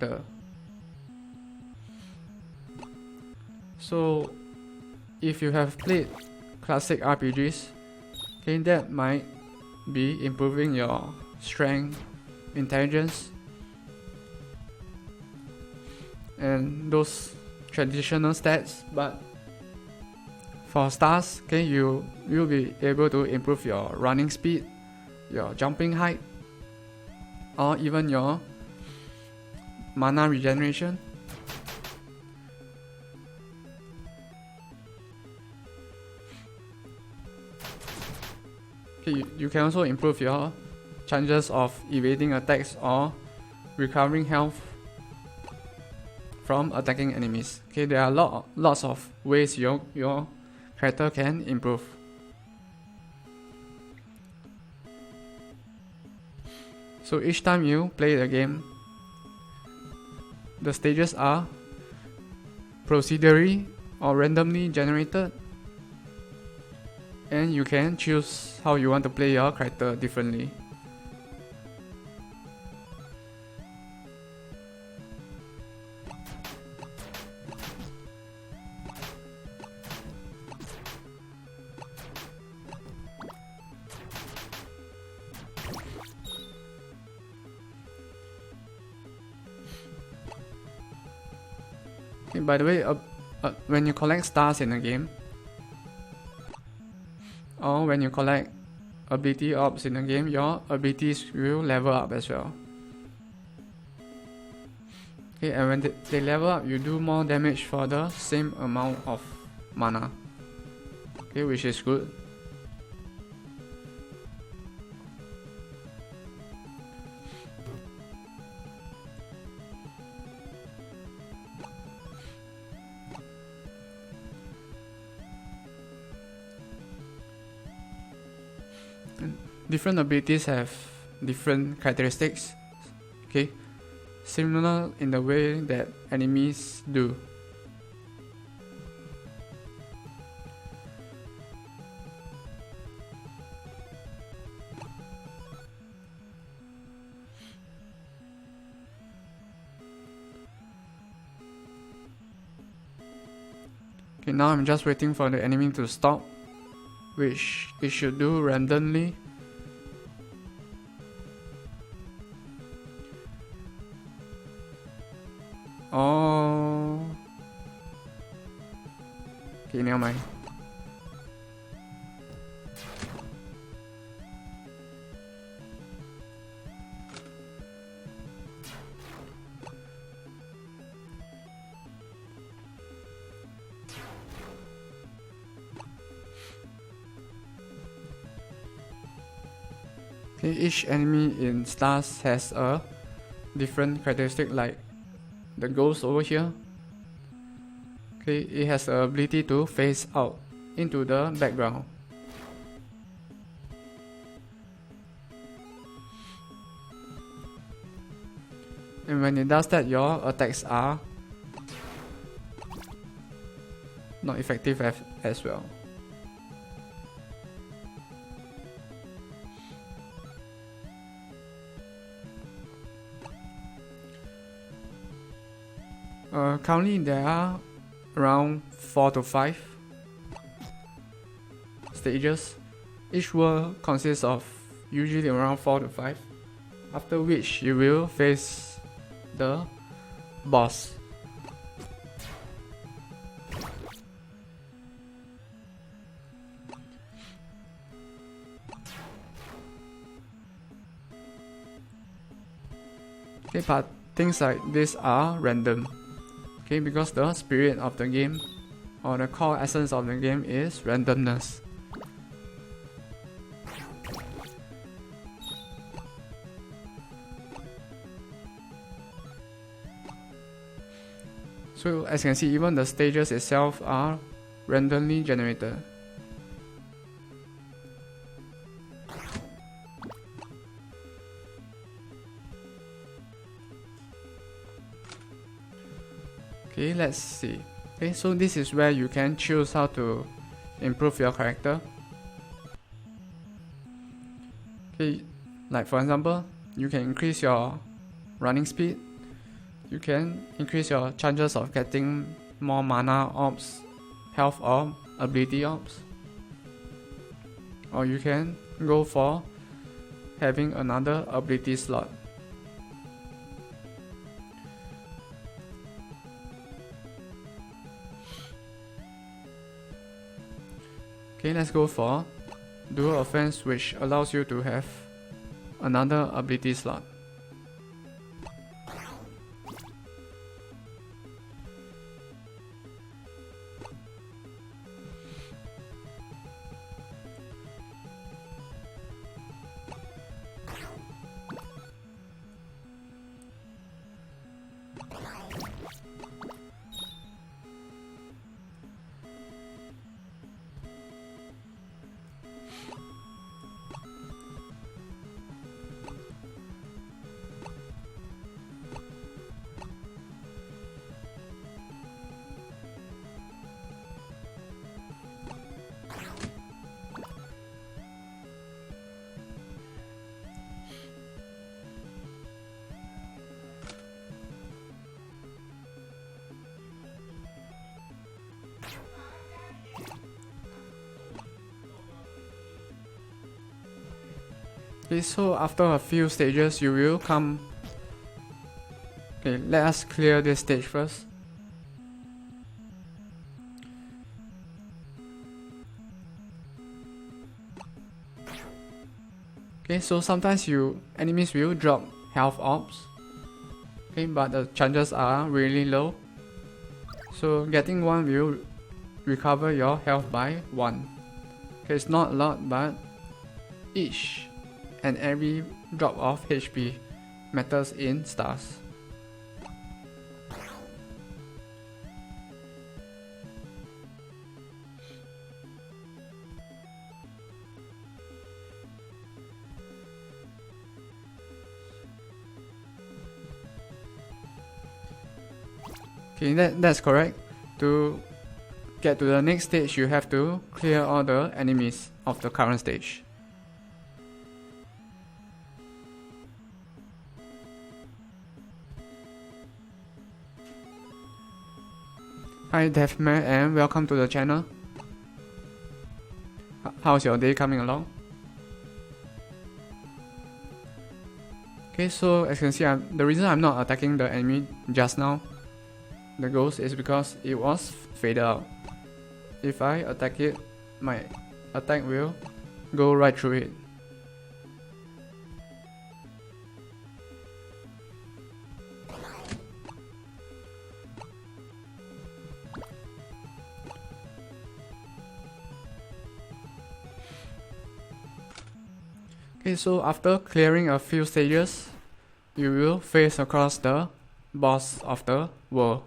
character. So if you have played classic RPGs, okay, that might be improving your strength, intelligence, and those traditional stats. But for stars, okay, you'll be able to improve your running speed, your jumping height, or even your mana regeneration. Okay, you can also improve your chances of evading attacks or recovering health from attacking enemies. Okay, there are lots of ways your character can improve. So each time you play the game, the stages are procedurally or randomly generated, and you can choose how you want to play your character differently. Okay, by the way, when you collect stars in a game, or when you collect ability orbs in a game, your abilities will level up as well. Okay, and when they level up, you do more damage for the same amount of mana. Okay, which is good. Different abilities have different characteristics, okay, similar in the way that enemies do. Okay, now I'm just waiting for the enemy to stop, which it should do randomly. Oh, okay, never mind. Okay, each enemy in stars has a different characteristic, like the ghost over here. Okay, it has the ability to phase out into the background. And when it does that, your attacks are not effective as well. Currently there are around 4 to 5 stages. Each world consists of usually around 4 to 5, after which you will face the boss. Okay, but things like this are random. Okay, because the spirit of the game, or the core essence of the game, is randomness. So as you can see, even the stages itself are randomly generated. Okay, let's see. Okay, so this is where you can choose how to improve your character. Okay, like for example, you can increase your running speed, you can increase your chances of getting more mana orbs, health orb, ability orbs. Or you can go for having another ability slot. Okay, let's go for Dual Offense, which allows you to have another ability slot. Okay, so after a few stages you will come. Okay, let us clear this stage first. Okay, so sometimes enemies will drop health orbs. Okay, but the chances are really low. So getting one will recover your health by 1. Okay, it's not a lot, but each and every drop of HP matters in stars. Okay, that's correct. To get to the next stage, you have to clear all the enemies of the current stage. Hi Deathmare and welcome to the channel. How's your day coming along? Okay, so as you can see, the reason I'm not attacking the enemy just now, the ghost, is because it was faded out. If I attack it, my attack will go right through it. Okay, so after clearing a few stages, you will face across the boss of the world.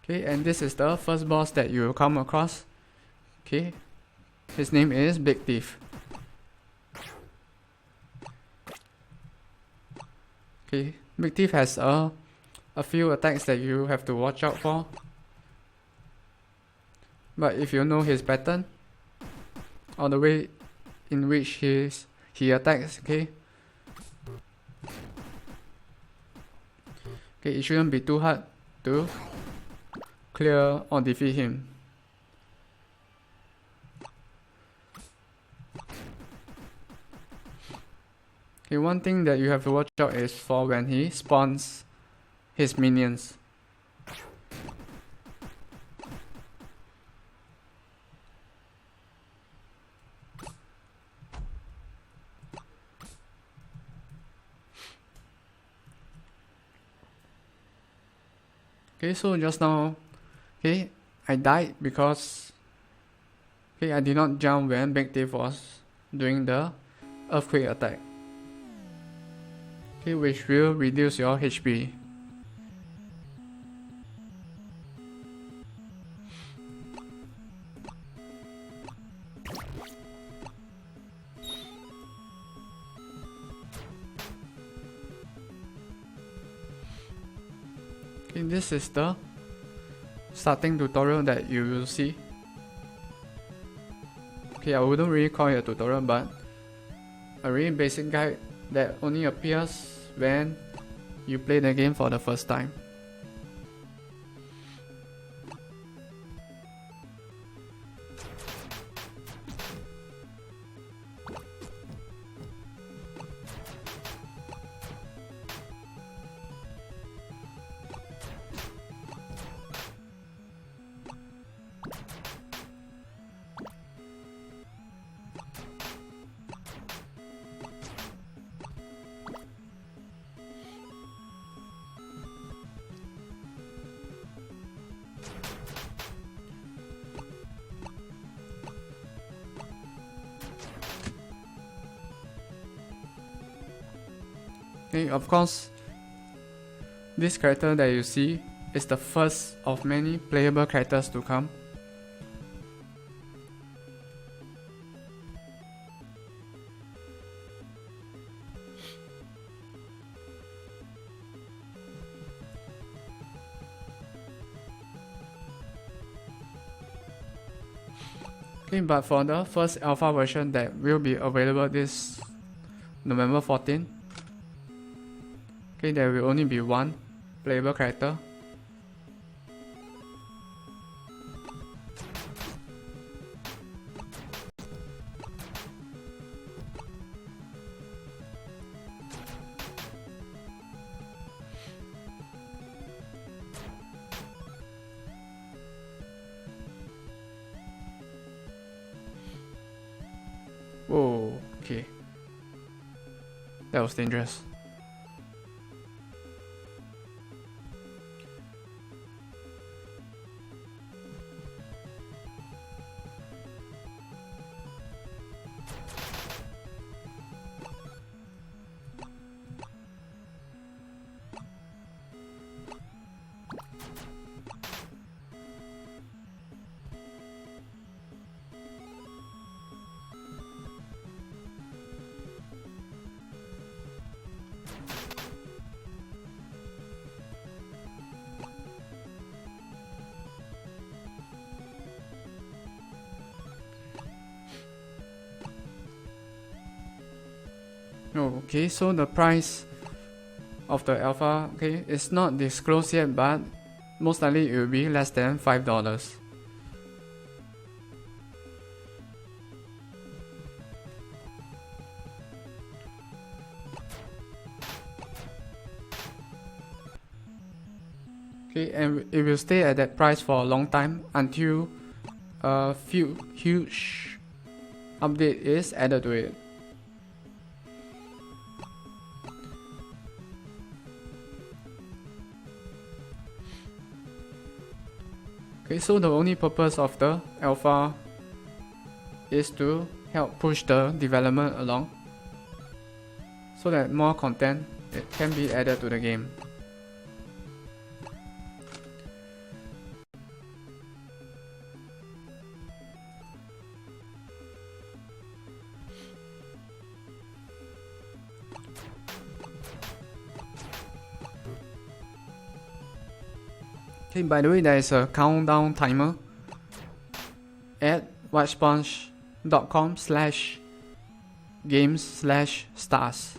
Okay, and this is the first boss that you will come across. Okay, his name is Big Thief. Okay, Big Thief has a few attacks that you have to watch out for. But if you know his pattern, or the way in which he attacks, okay, it shouldn't be too hard to clear or defeat him. Okay, one thing that you have to watch out is for when he spawns his minions. Okay, so just now, okay, I died because I did not jump when Big Thief was doing the earthquake attack. Okay, which will reduce your HP. Okay, this is the starting tutorial that you will see. Okay, I wouldn't really call it a tutorial, but a really basic guide that only appears when you play the game for the first time. Okay, of course, this character that you see is the first of many playable characters to come. Okay, but for the first alpha version that will be available this November 14, okay, there will only be one playable character. Whoa, okay. That was dangerous. Oh, okay, so the price of the alpha, okay, is not disclosed yet, but most likely it will be less than $5. Okay, and it will stay at that price for a long time until a huge update is added to it. Okay, so the only purpose of the alpha is to help push the development along so that more content can be added to the game. Okay, by the way, there is a countdown timer at whitesponge.com/games/stars.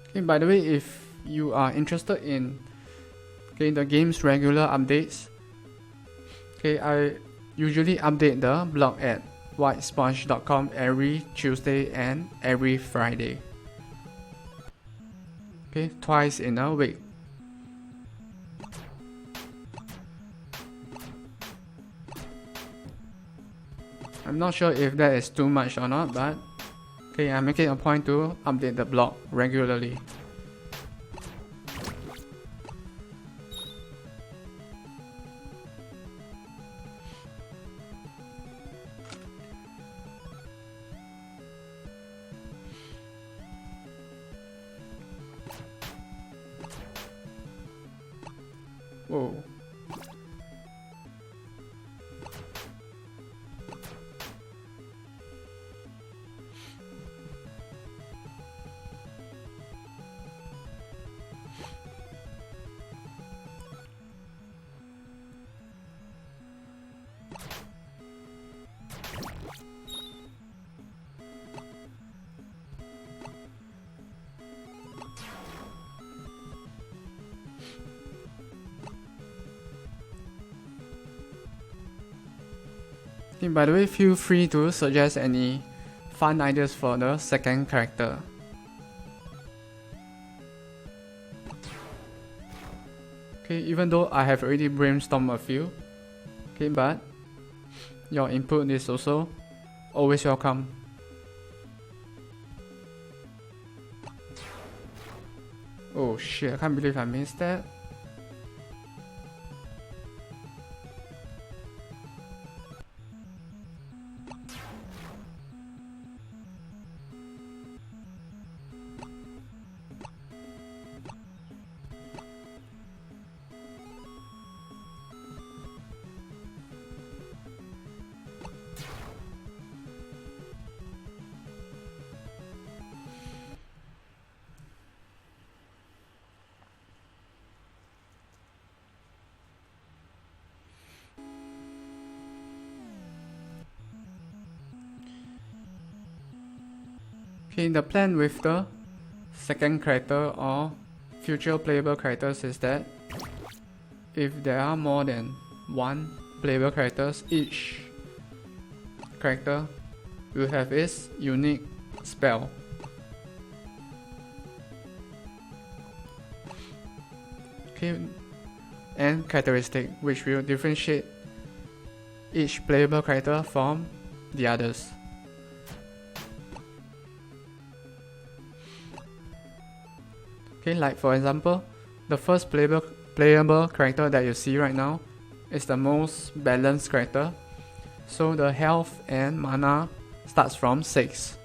Okay, by the way, if you are interested in the game's regular updates, okay, I usually update the blog at whitesponge.com every Tuesday and every Friday. Okay, twice in a week. I'm not sure if that is too much or not, but okay, I'm making a point to update the blog regularly. Whoa. By the way, feel free to suggest any fun ideas for the second character. Okay, even though I have already brainstormed a few, okay, but your input is also always welcome. Oh shit, I can't believe I missed that. Okay, the plan with the second character or future playable characters is that if there are more than one playable characters, each character will have its unique spell. Okay, and characteristic which will differentiate each playable character from the others. Okay, like for example, the first playable character that you see right now is the most balanced character, so the health and mana starts from 6.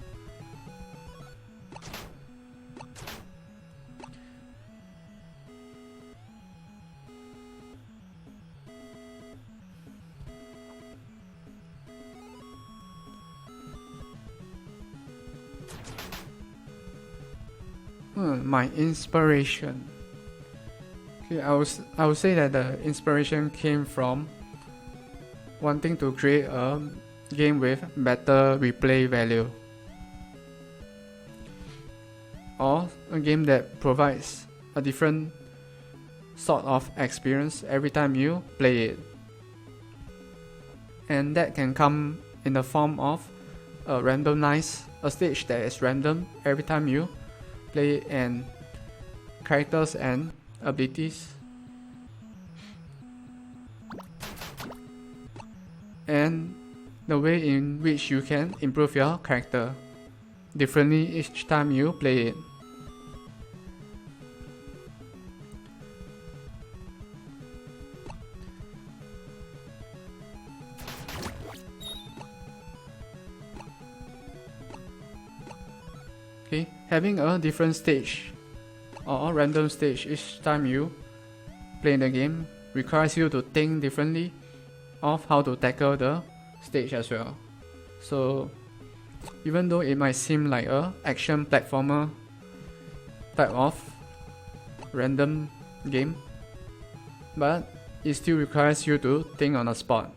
My inspiration. Okay, I would say that the inspiration came from wanting to create a game with better replay value, or a game that provides a different sort of experience every time you play it, and that can come in the form of a stage that is random every time you play it, and characters and abilities, and the way in which you can improve your character differently each time you play it. Okay, having a different stage or a random stage each time you play the game requires you to think differently of how to tackle the stage as well. So even though it might seem like a action platformer type of random game, but it still requires you to think on the spot.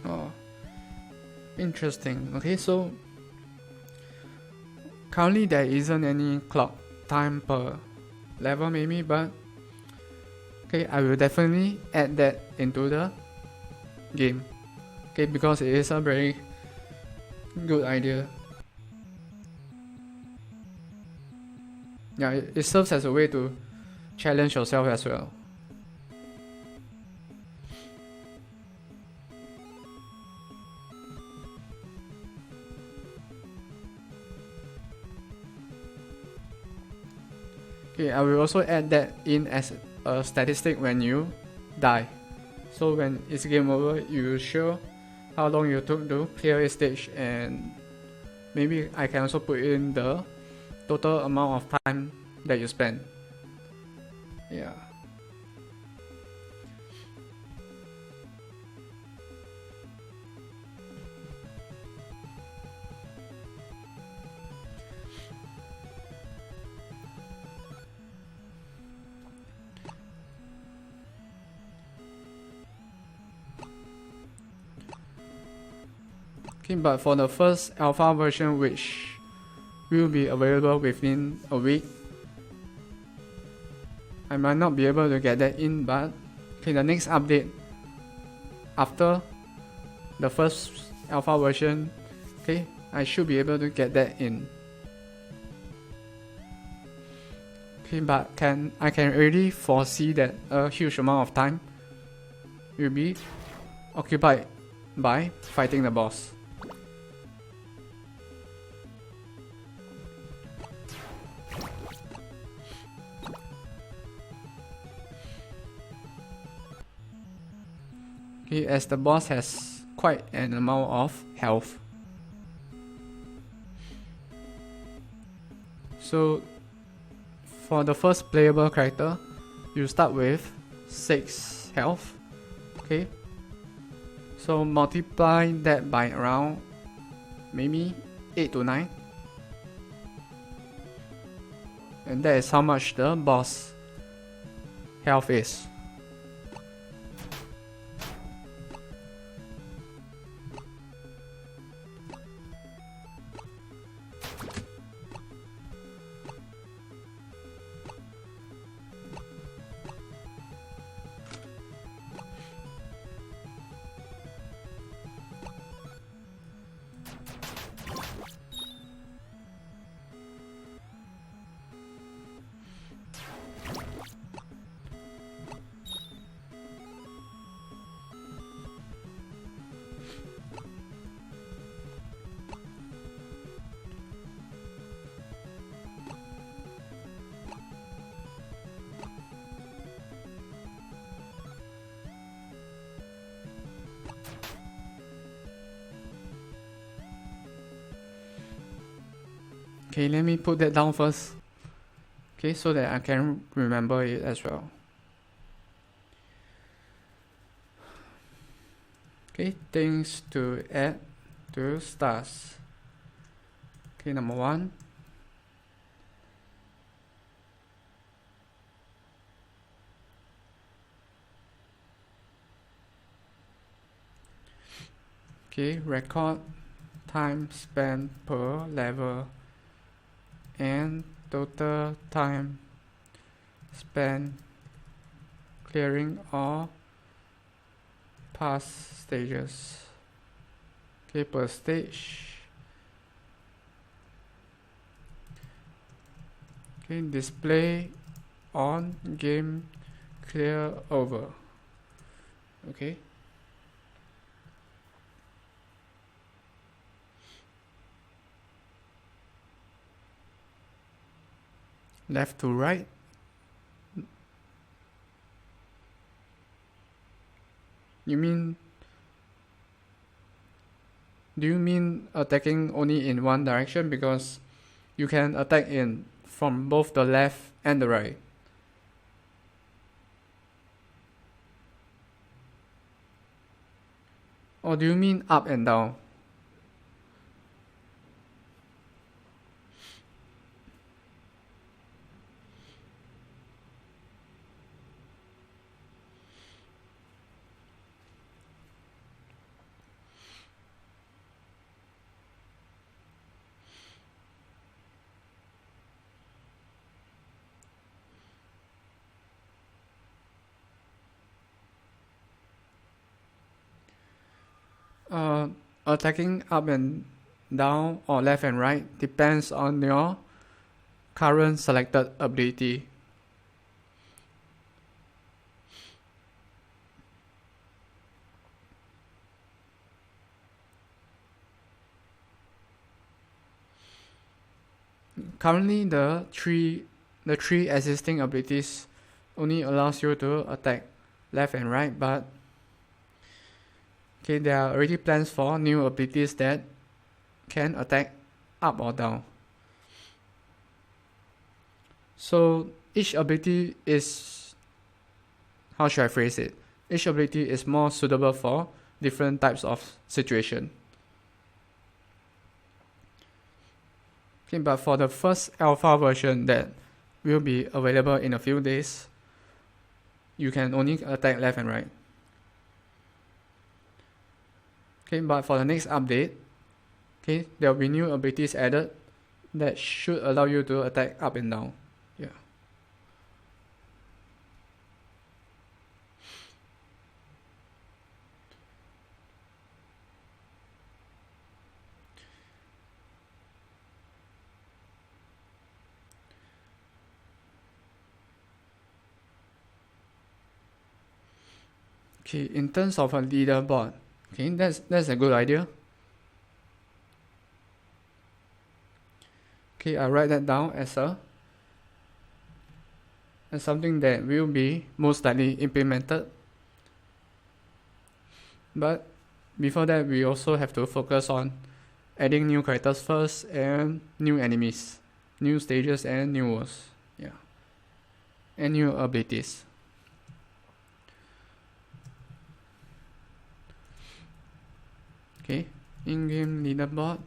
Oh, interesting. Okay, so currently there isn't any clock time per level maybe, but okay, I will definitely add that into the game. Okay, because it is a very good idea. Yeah, it serves as a way to challenge yourself as well. Okay, I will also add that in as a statistic when you die. So when it's game over, you will show how long you took to clear a stage, and maybe I can also put in the total amount of time that you spend. Yeah. Okay, but for the first alpha version, which will be available within a week, I might not be able to get that in, but okay, the next update after the first alpha version, okay, I should be able to get that in. Okay, but I can already foresee that a huge amount of time will be occupied by fighting the boss. Okay, as the boss has quite an amount of health. So for the first playable character, you start with 6 health. Okay, so multiply that by around maybe 8 to 9, and that is how much the boss health is. Okay, let me put that down first. Okay, so that I can remember it as well. Okay, things to add to stars. Okay, number 1. Okay, record time spent per level and total time spent clearing all past stages. Okay, per stage. Okay, display on game clear over. Okay. Left to right. Do you mean attacking only in one direction? Because you can attack in from both the left and the right. Or do you mean up and down? Attacking up and down or left and right depends on your current selected ability. Currently, the 3 the 3 existing abilities only allows you to attack left and right, but okay, there are already plans for new abilities that can attack up or down. So each ability is, how should I phrase it? Each ability is more suitable for different types of situation. Okay, but for the first alpha version that will be available in a few days, you can only attack left and right. Okay, but for the next update, okay, there will be new abilities added that should allow you to attack up and down. Yeah. Okay, in terms of a leaderboard, okay, that's a good idea. Okay, I write that down as something that will be most likely implemented. But before that, we also have to focus on adding new characters first and new enemies, new stages and new worlds. Yeah, and new abilities. Okay, in-game leaderboard.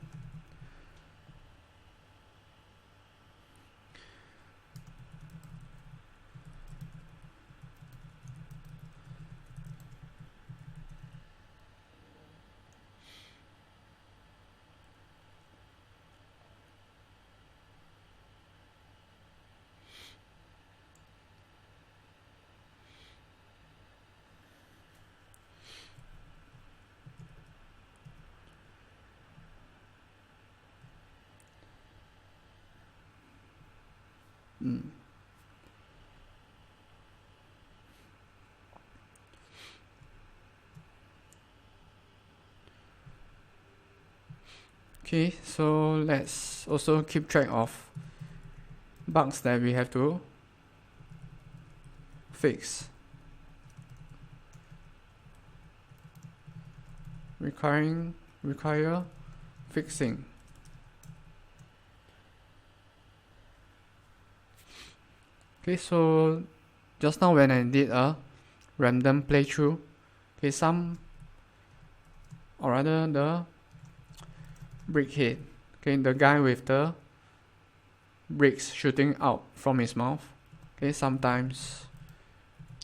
Okay, so let's also keep track of bugs that we have to fix. Require fixing. Okay, so just now when I did a random playthrough, okay, the brickhead, okay, the guy with the bricks shooting out from his mouth, okay, sometimes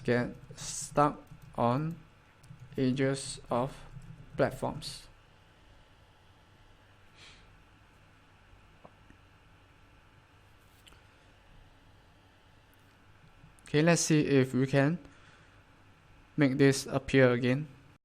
get stuck on edges of platforms. Okay, let's see if we can make this appear again.